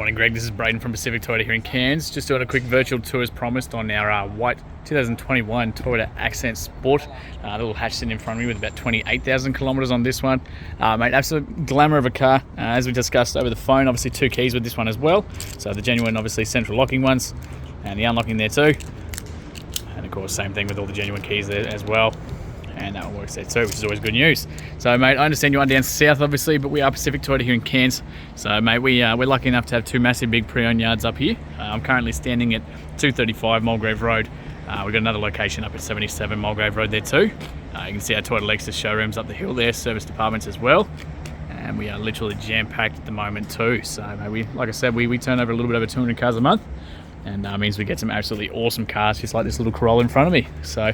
Morning, Greg. This is Braden from Pacific Toyota here in Cairns. Just doing a quick virtual tour as promised on our white 2021 Toyota Accent Sport. The little hatch sitting in front of me with about 28,000 kilometres on this one. Mate, absolute glamour of a car. As we discussed over the phone, obviously 2 keys with this one as well. So the genuine, obviously, central locking ones and the unlocking there too. And of course, same thing with all the genuine keys there as well. And that one works there too, which is always good news. So, mate, I understand you are down south, obviously, but we are Pacific Toyota here in Cairns. So, mate, we're lucky enough to have 2 massive big pre-owned yards up here. I'm currently standing at 235 Mulgrave Road. We've got another location up at 77 Mulgrave Road there too. You can see our Toyota Lexus showrooms up the hill there, service departments as well. And we are literally jam-packed at the moment too. So, mate, like I said, we turn over a little bit over 200 cars a month. And that means we get some absolutely awesome cars, just like this little Corolla in front of me. So,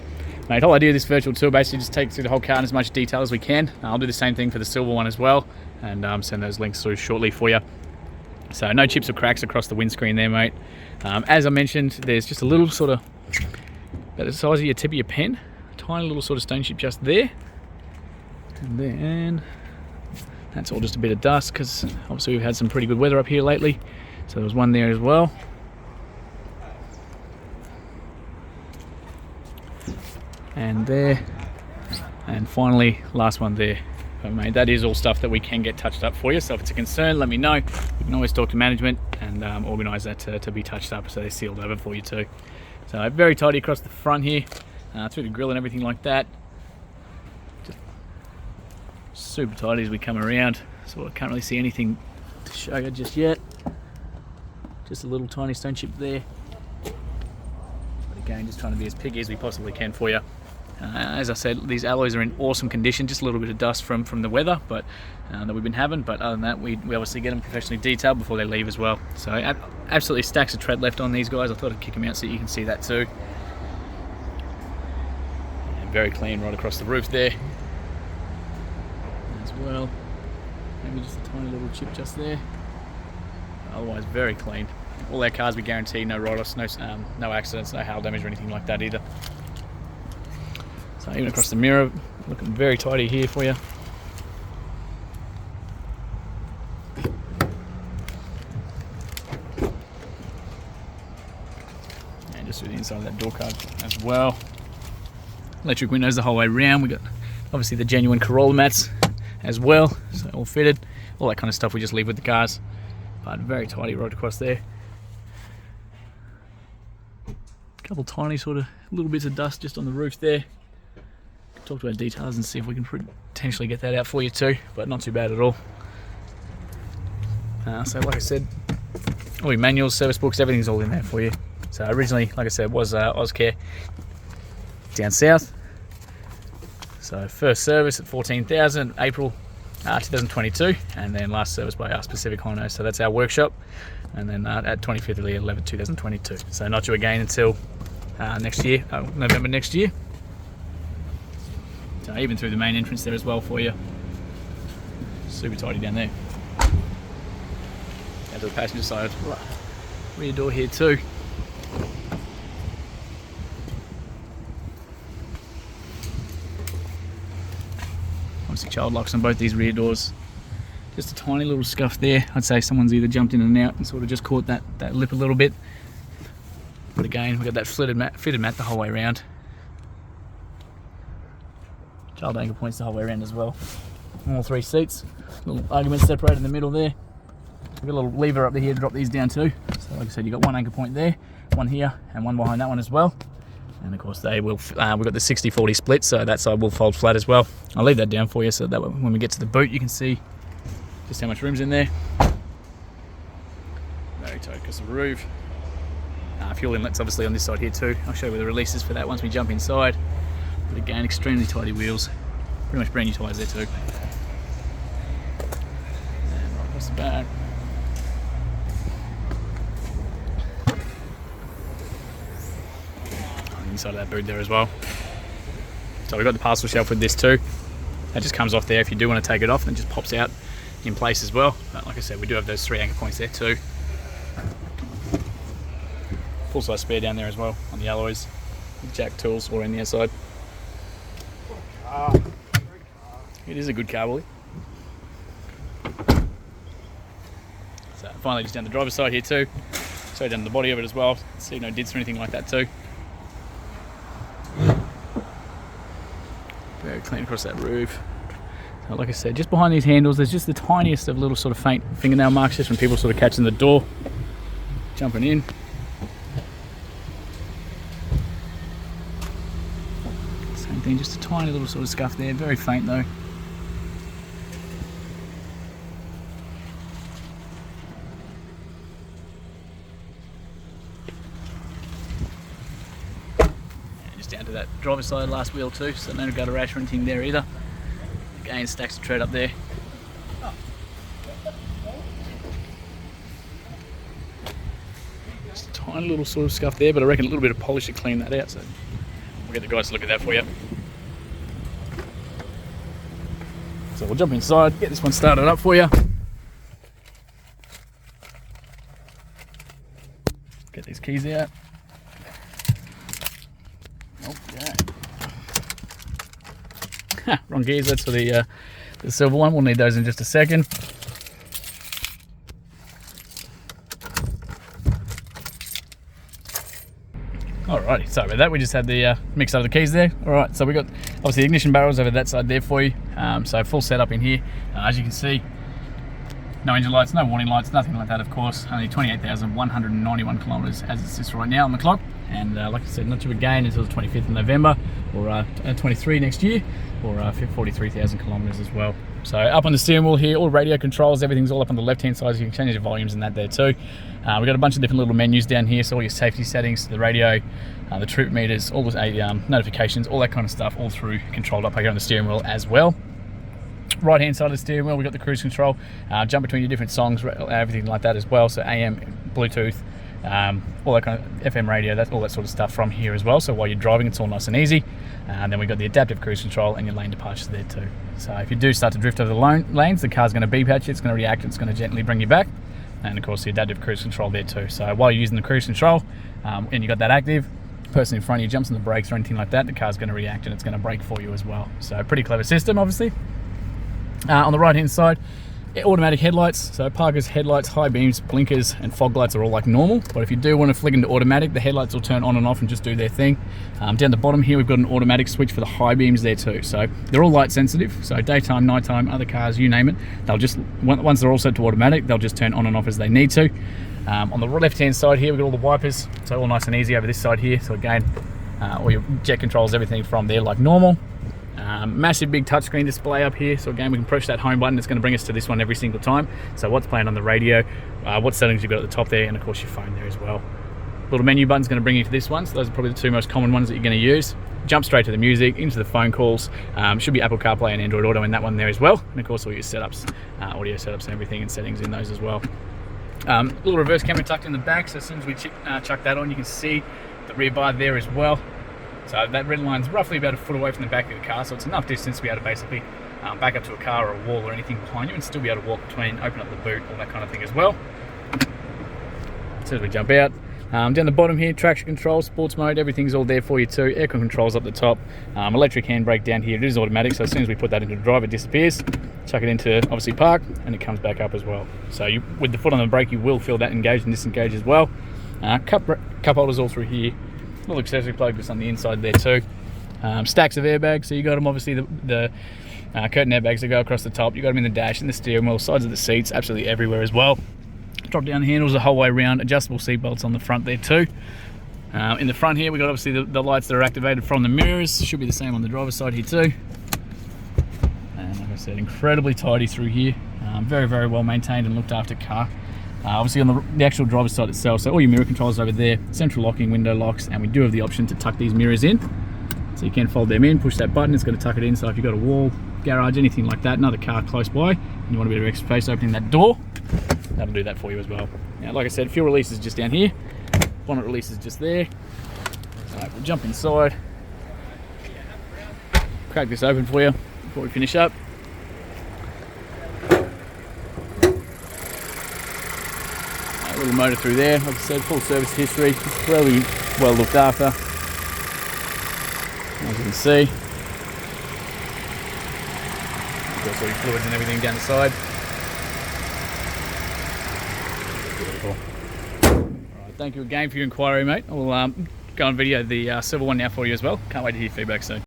mate, the whole idea of this virtual tour basically just takes through the whole car in as much detail as we can. I'll do the same thing for the silver one as well, and send those links through shortly for you. So no chips or cracks across the windscreen there, mate. As I mentioned, there's just a little sort of, about the size of your tip of your pen, a tiny little sort of stone chip just there. And then that's all just a bit of dust, because obviously we've had some pretty good weather up here lately. So there was one there as well. And there, and finally last one there. But mate, that is all stuff that we can get touched up for you, so if it's a concern, let me know. You can always talk to management and organise that to be touched up so they're sealed over for you too. So very tidy across the front here, through the grille and everything like that. Just super tidy as we come around, so I can't really see anything to show you just yet. Just a little tiny stone chip there. But again, just trying to be as picky as we possibly can for you. As I said, these alloys are in awesome condition, just a little bit of dust from the weather but that we've been having, but other than that we obviously get them professionally detailed before they leave as well. So absolutely stacks of tread left on these guys. I thought I'd kick them out so you can see that too. And very clean right across the roof there as well. Maybe just a tiny little chip just there. Otherwise very clean. All our cars we guarantee no write-offs, no accidents, no hail damage or anything like that either. So even across the mirror, looking very tidy here for you. And just through the inside of that door card as well. Electric windows the whole way around. We got obviously the genuine Corolla mats as well, so all fitted. All that kind of stuff we just leave with the cars. But very tidy right across there. A couple tiny sort of little bits of dust just on the roof there. Talk to our detailers and see if we can potentially get that out for you too, but not too bad at all. So like I said, all your manuals, service books, everything's all in there for you. So originally, like I said, was Ozcare down south. So first service at 14,000 April 2022, and then last service by us, Pacific Honda. So that's our workshop, and then at 25th of the 11th 2022. So not due again until next year, November next year. So even through the main entrance there as well for you. Super tidy down there. Out to the passenger side. Rear door here too. Obviously child locks on both these rear doors. Just a tiny little scuff there. I'd say someone's either jumped in and out and sort of just caught that lip a little bit. But again, we've got that fitted mat the whole way around. Child anchor points the whole way around as well. All 3 seats. Little argument separated in the middle there. We've got a little lever up here to drop these down too. So like I said, you've got one anchor point there, one here, and one behind that one as well. And of course they will, we've got the 60-40 split, so that side will fold flat as well. I'll leave that down for you so that when we get to the boot you can see just how much room's in there. Very tight across the roof. Fuel inlets obviously on this side here too. I'll show you where the release is for that once we jump inside. But again, extremely tidy wheels. Pretty much brand new tyres there too. And right across the back. On the inside of that boot there as well. So we've got the parcel shelf with this too. That just comes off there if you do want to take it off, and it just pops out in place as well. But like I said, we do have those 3 anchor points there too. Full size spare down there as well on the alloys. Jack tools all around the outside. It is a good car, Willie. So finally just down the driver's side here too. So down the body of it as well. See no dents or anything like that too. Very clean across that roof. So like I said, just behind these handles, there's just the tiniest of little sort of faint fingernail marks just from people sort of catching the door, jumping in. Same thing, just a tiny little sort of scuff there, very faint though. Down to that driver's side last wheel too, so no gutter rash or anything there either. Again, stacks of tread up there. Just a tiny little sort of scuff there, but I reckon a little bit of polish to clean that out, so we'll get the guys to look at that for you. So we'll jump inside, get this one started up for you. Get these keys out. Wrong gears, that's for the silver one. We'll need those in just a second. Alrighty, sorry about that. We just had the mix up of the keys there. Alright, so we got obviously the ignition barrels over that side there for you. So full setup in here. As you can see, no engine lights, no warning lights, nothing like that of course. Only 28,191 kilometres as it sits right now on the clock. And like I said, not to again until the 25th of November, or 23 next year, or 43,000 kilometres as well. So up on the steering wheel here, all radio controls, everything's all up on the left hand side, so you can change your volumes and that there too. We've got a bunch of different little menus down here, so all your safety settings, the radio, the trip meters, all the notifications, all that kind of stuff, all through controlled up here on the steering wheel as well. Right hand side of the steering wheel, we've got the cruise control, jump between your different songs, everything like that as well, so AM, Bluetooth, all that kind of FM radio, all that sort of stuff from here as well. So while you're driving, it's all nice and easy. And then we've got the adaptive cruise control and your lane departures there too. So if you do start to drift over the lanes, the car's going to beep at you, it's going to react, it's going to gently bring you back. And of course the adaptive cruise control there too. So while you're using the cruise control and you've got that active, the person in front of you jumps on the brakes or anything like that, the car's going to react and it's going to brake for you as well. So pretty clever system obviously. On the right hand side, automatic headlights, so Parker's headlights, high beams, blinkers and fog lights are all like normal, but if you do want to flick into automatic, the headlights will turn on and off and just do their thing. Down the bottom here we've got an automatic switch for the high beams there too, so they're all light sensitive, so daytime, nighttime, other cars, you name it, they'll just, once they're all set to automatic, they'll just turn on and off as they need to. On the left hand side here we've got all the wipers, so all nice and easy over this side here, so again all your jet controls, everything from there like normal. Massive big touchscreen display up here, so again we can push that home button, it's going to bring us to this one every single time. So what's playing on the radio, what settings you've got at the top there, and of course your phone there as well. Little menu button's going to bring you to this one, so those are probably the two most common ones that you're going to use. Jump straight to the music, into the phone calls, should be Apple CarPlay and Android Auto in that one there as well, and of course all your setups, audio setups and everything and settings in those as well. Little reverse camera tucked in the back, so as soon as we chuck that on you can see the rear bar there as well. So that red line's roughly about a foot away from the back of the car, so it's enough distance to be able to basically back up to a car or a wall or anything behind you and still be able to walk between, open up the boot, all that kind of thing as well. As soon as we jump out, down the bottom here, traction control, sports mode, everything's all there for you too. Aircon controls up the top, electric handbrake down here, it is automatic, so as soon as we put that into drive it disappears. Chuck it into obviously park and it comes back up as well. So with the foot on the brake you will feel that engage and disengage as well. Cup holders all through here. Little accessory plug just on the inside there too. Stacks of airbags, so you got them obviously the curtain airbags that go across the top. You got them in the dash, in the steering wheel, sides of the seats, absolutely everywhere as well. Drop down handles the whole way around, adjustable seat belts on the front there too. In the front here we got obviously the lights that are activated from the mirrors, should be the same on the driver's side here too. And like I said, incredibly tidy through here, very very well maintained and looked after car. Obviously on the actual driver's side itself, so all your mirror controls over there, central locking, window locks, and we do have the option to tuck these mirrors in. So you can fold them in, push that button, it's going to tuck it in, so if you've got a wall, garage, anything like that, another car close by, and you want a bit of extra space opening that door, that'll do that for you as well. Now like I said, fuel release is just down here, bonnet release is just there. Alright, we'll jump inside, crack this open for you before we finish up. Little motor through there, like I said, full service history, really well looked after, as you can see. Of course all your fluids and everything down the side. Thank you again for your inquiry, mate. I'll go and video the silver one now for you as well. Can't wait to hear feedback soon.